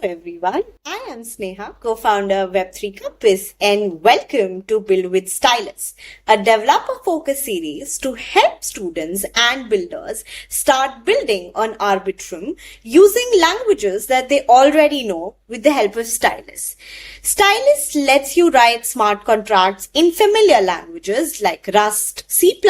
Everyone, I am Sneha, co-founder of Web3 Compass, and welcome to Build with Stylus, a developer-focused series to help students and builders start building on Arbitrum using languages that they already know with the help of Stylus. Stylus lets you write smart contracts in familiar languages like Rust, C++,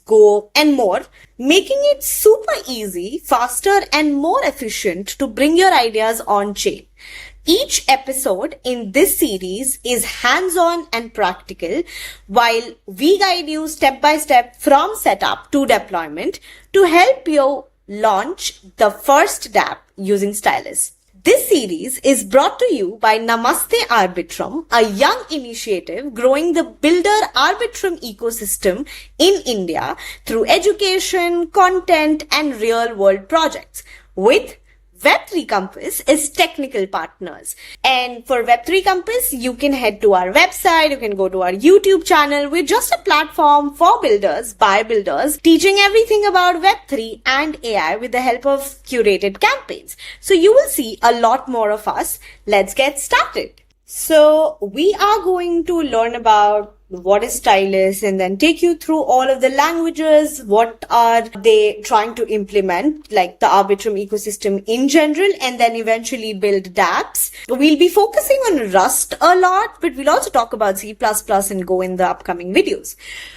Go, and more, making it super easy, faster, and more efficient to bring your ideas on chain. Each episode in this series is hands-on and practical, while we guide you step by step from setup to deployment to help you launch the first dApp using Stylus. This series is brought to you by Namaste Arbitrum, a young initiative growing the builder Arbitrum ecosystem in India through education, content, and real-world projects, with Web3 Compass is technical partners. And for Web3 Compass, you can head to our website, you can go to our YouTube channel. We're just a platform for builders, by builders, teaching everything about Web3 and AI with the help of curated campaigns. So you will see a lot more of us. Let's get started. So we are going to learn about what is Stylus and then take you through all of the languages, what are they trying to implement, like the Arbitrum ecosystem in general, and then eventually build dApps. We'll be focusing on Rust a lot, but we'll also talk about C++ and Go in the upcoming videos.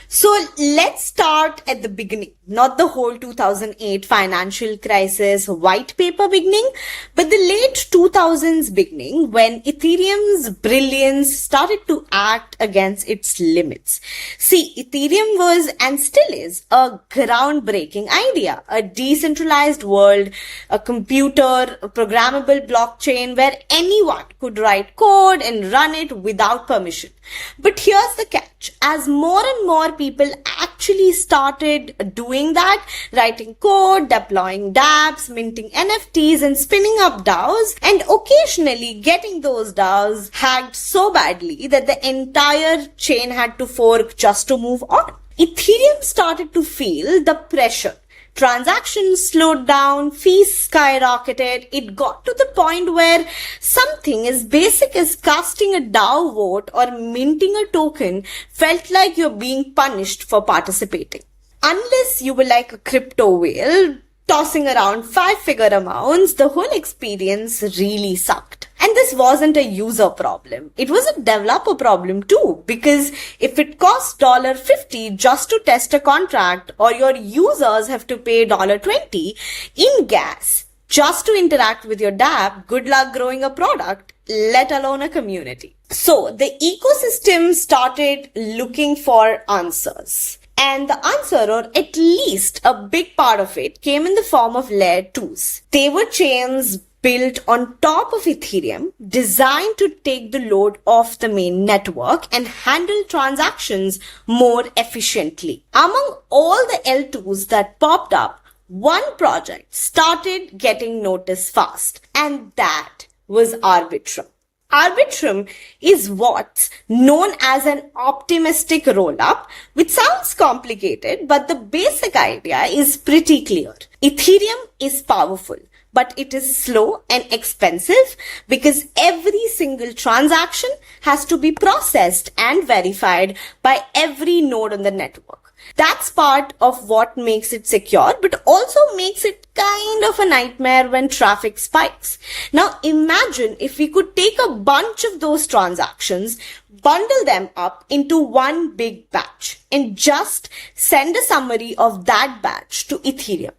So let's start at the beginning, not the whole 2008 financial crisis white paper beginning, but the late 2000s beginning when Ethereum's brilliance started to act against its limits. See, Ethereum was and still is a groundbreaking idea, a decentralized world, a computer, a programmable blockchain where anyone could write code and run it without permission. But here's the catch. As more and more people actually started doing that, writing code, deploying dApps, minting NFTs, and spinning up DAOs, and occasionally getting those DAOs hacked so badly that the entire chain had to fork just to move on. Ethereum started to feel the pressure. Transactions slowed down, fees skyrocketed. It got to the point where something as basic as casting a DAO vote or minting a token felt like you're being punished for participating. Unless you were like a crypto whale, tossing around 5-figure amounts, the whole experience really sucked. And this wasn't a user problem. It was a developer problem too, because if it costs $50 just to test a contract, or your users have to pay $20 in gas just to interact with your dApp, good luck growing a product, let alone a community. So the ecosystem started looking for answers. And the answer, or at least a big part of it, came in the form of layer 2s. They were chains built on top of Ethereum, designed to take the load off the main network and handle transactions more efficiently. Among all the L2s that popped up, one project started getting noticed fast, and that was Arbitrum. Arbitrum is what's known as an optimistic rollup, which sounds complicated, but the basic idea is pretty clear. Ethereum is powerful, but it is slow and expensive because every single transaction has to be processed and verified by every node on the network. That's part of what makes it secure, but also makes it kind of a nightmare when traffic spikes. Now imagine if we could take a bunch of those transactions, bundle them up into one big batch, and just send a summary of that batch to Ethereum.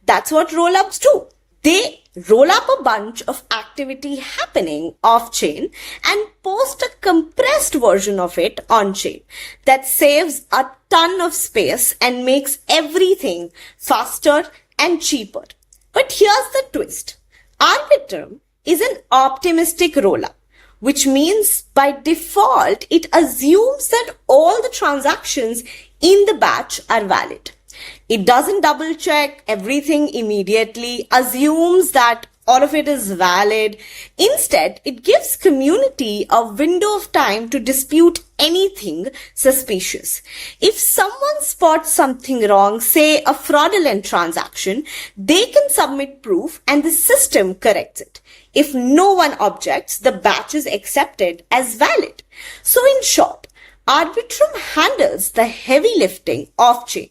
That's what rollups do. They roll up a bunch of activity happening off-chain and post a compressed version of it on-chain that saves a ton of space and makes everything faster and cheaper. But here's the twist. Arbitrum is an optimistic rollup, which means by default, it assumes that all the transactions in the batch are valid. It doesn't double check everything immediately, assumes that all of it is valid. Instead, it gives community a window of time to dispute anything suspicious. If someone spots something wrong, say a fraudulent transaction, they can submit proof and the system corrects it. If no one objects, the batch is accepted as valid. So in short, Arbitrum handles the heavy lifting off-chain,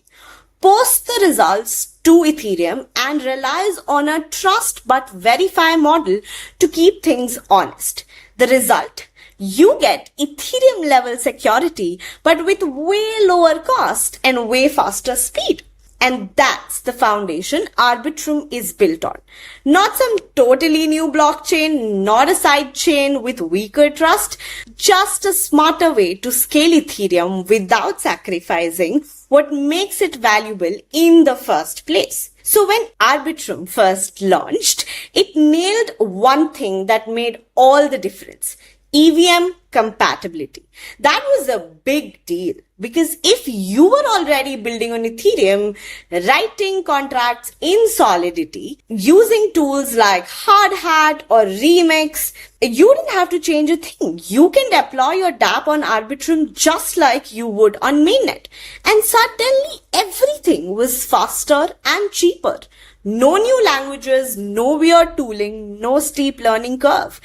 posts the results to Ethereum and relies on a trust but verify model to keep things honest. The result? You get Ethereum level security but with way lower cost and way faster speed. And that's the foundation Arbitrum is built on. Not some totally new blockchain, not a side chain with weaker trust, just a smarter way to scale Ethereum without sacrificing what makes it valuable in the first place. So when Arbitrum first launched, it nailed one thing that made all the difference. EVM compatibility. That was a big deal because if you were already building on Ethereum, writing contracts in Solidity, using tools like Hardhat or Remix, you didn't have to change a thing. You can deploy your dApp on Arbitrum just like you would on mainnet. And suddenly everything was faster and cheaper. No new languages, no weird tooling, no steep learning curve.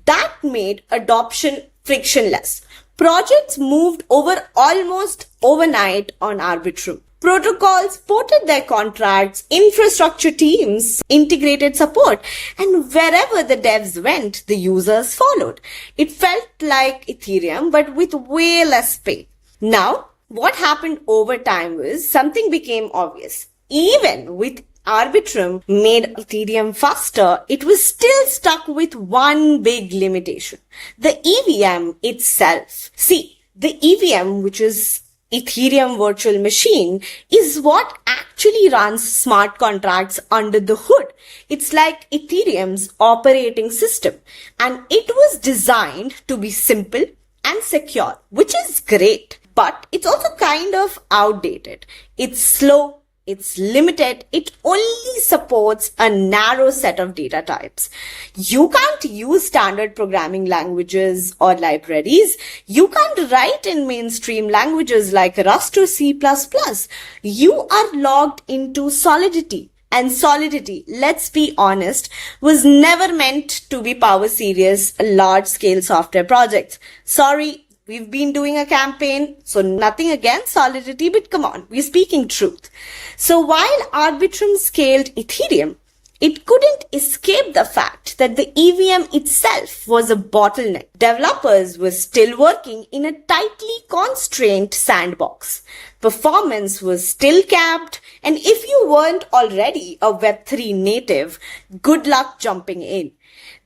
That made adoption frictionless. Projects moved over almost overnight on Arbitrum. Protocols ported their contracts, infrastructure teams integrated support, and wherever the devs went, the users followed. It felt like Ethereum, but with way less pain. Now, what happened over time was something became obvious. Even with Arbitrum made Ethereum faster, it was still stuck with one big limitation. The EVM itself. See, the EVM, which is Ethereum Virtual Machine, is what actually runs smart contracts under the hood. It's like Ethereum's operating system. And it was designed to be simple and secure, which is great. But it's also kind of outdated. It's slow. It's limited. It only supports a narrow set of data types. You can't use standard programming languages or libraries. You can't write in mainstream languages like Rust or C++. You are logged into Solidity. And Solidity, let's be honest, was never meant to be power serious, large-scale software projects. Sorry. We've been doing a campaign, so nothing against Solidity, but come on, we're speaking truth. So while Arbitrum scaled Ethereum, it couldn't escape the fact that the EVM itself was a bottleneck. Developers were still working in a tightly constrained sandbox. Performance was still capped, and if you weren't already a Web3 native, good luck jumping in.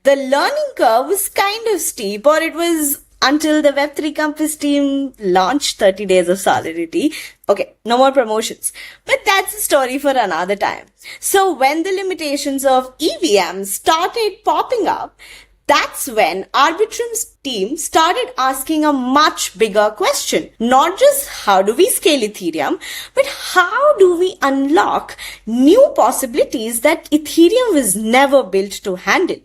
The learning curve was kind of steep, or it was until the Web3 Compass team launched 30 days of Solidity. Okay, no more promotions. But that's a story for another time. So when the limitations of EVM started popping up, that's when Arbitrum's team started asking a much bigger question. Not just how do we scale Ethereum, but how do we unlock new possibilities that Ethereum was never built to handle?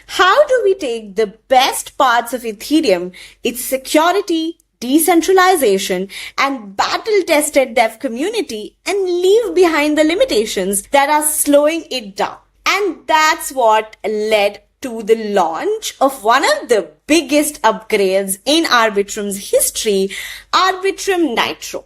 How do we take the best parts of Ethereum, its security, decentralization, and battle-tested dev community, and leave behind the limitations that are slowing it down? And that's what led to the launch of one of the biggest upgrades in Arbitrum's history, Arbitrum Nitro.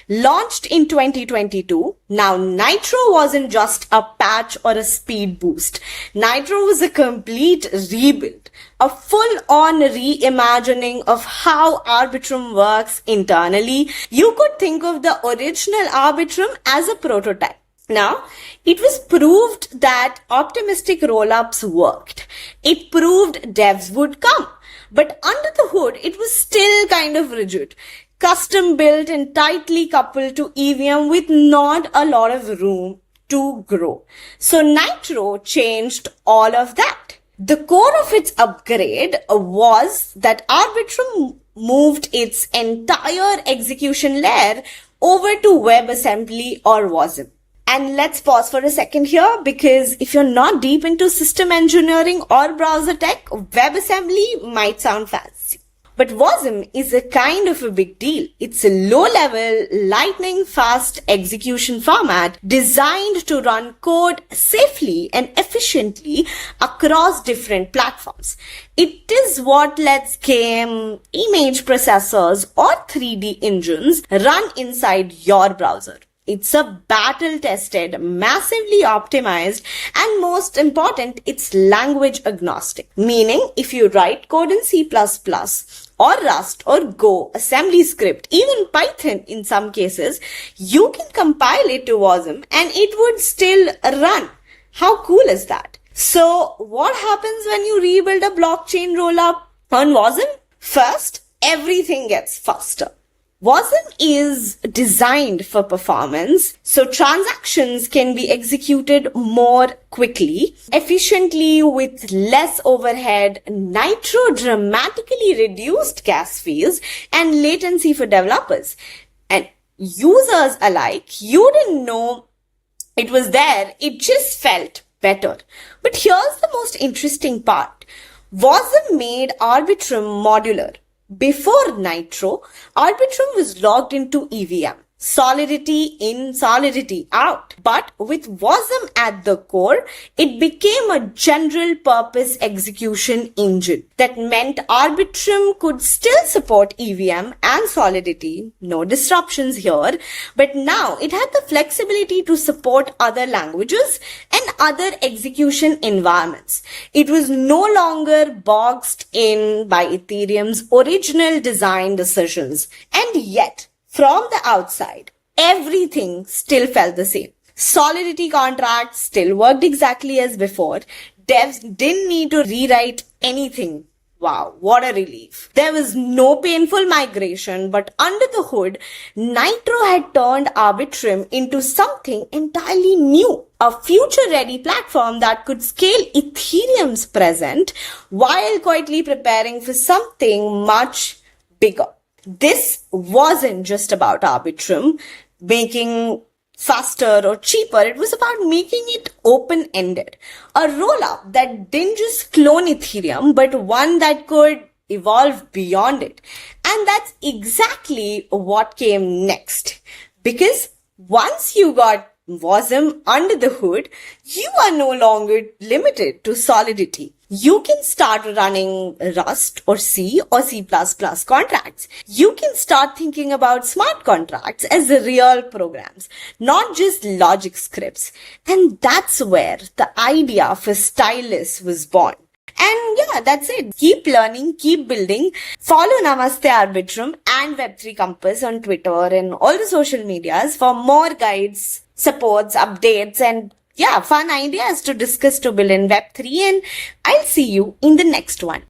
Launched in 2022, now Nitro wasn't just a patch or a speed boost. Nitro was a complete rebuild, a full-on reimagining of how Arbitrum works internally. You could think of the original Arbitrum as a prototype. Now, it was proved that optimistic rollups worked. It proved devs would come. But under the hood, it was still kind of rigid. Custom built and tightly coupled to EVM with not a lot of room to grow. So Nitro changed all of that. The core of its upgrade was that Arbitrum moved its entire execution layer over to WebAssembly or WASM. And let's pause for a second here, because if you're not deep into system engineering or browser tech, WebAssembly might sound fancy. But WASM is a kind of a big deal. It's a low-level, lightning-fast execution format designed to run code safely and efficiently across different platforms. It is what lets game, image processors, or 3D engines run inside your browser. It's a battle-tested, massively optimized, and most important, it's language agnostic. Meaning, if you write code in C++, or Rust, or Go, assembly script, even Python in some cases, you can compile it to WASM and it would still run. How cool is that? So, what happens when you rebuild a blockchain rollup on WASM? First, everything gets faster. WASM is designed for performance, so transactions can be executed more quickly, efficiently, with less overhead. Nitro dramatically reduced gas fees and latency for developers. And users alike, you didn't know it was there, it just felt better. But here's the most interesting part. WASM made Arbitrum modular. Before Nitro, Arbitrum was logged into EVM. Solidity in, solidity out. But with WASM at the core, it became a general purpose execution engine. That meant Arbitrum could still support EVM and solidity, no disruptions here, but now it had the flexibility to support other languages and other execution environments. It was no longer boxed in by Ethereum's original design decisions. And yet, from the outside, everything still felt the same. Solidity contracts still worked exactly as before. Devs didn't need to rewrite anything. Wow, what a relief. There was no painful migration, but under the hood, Nitro had turned Arbitrum into something entirely new. A future-ready platform that could scale Ethereum's present while quietly preparing for something much bigger. This wasn't just about Arbitrum making faster or cheaper. It was about making it open-ended. A rollup that didn't just clone Ethereum, but one that could evolve beyond it. And that's exactly what came next. Because once you got WASM under the hood, you are no longer limited to Solidity. You can start running Rust or C or C++ contracts. You can start thinking about smart contracts as real programs, not just logic scripts. And that's where the idea for Stylus was born. And yeah, that's it. Keep learning, keep building. Follow Namaste Arbitrum and Web3 Compass on Twitter and all the social medias for more guides, supports, updates, and fun ideas to discuss to build in Web3. And I'll see you in the next one.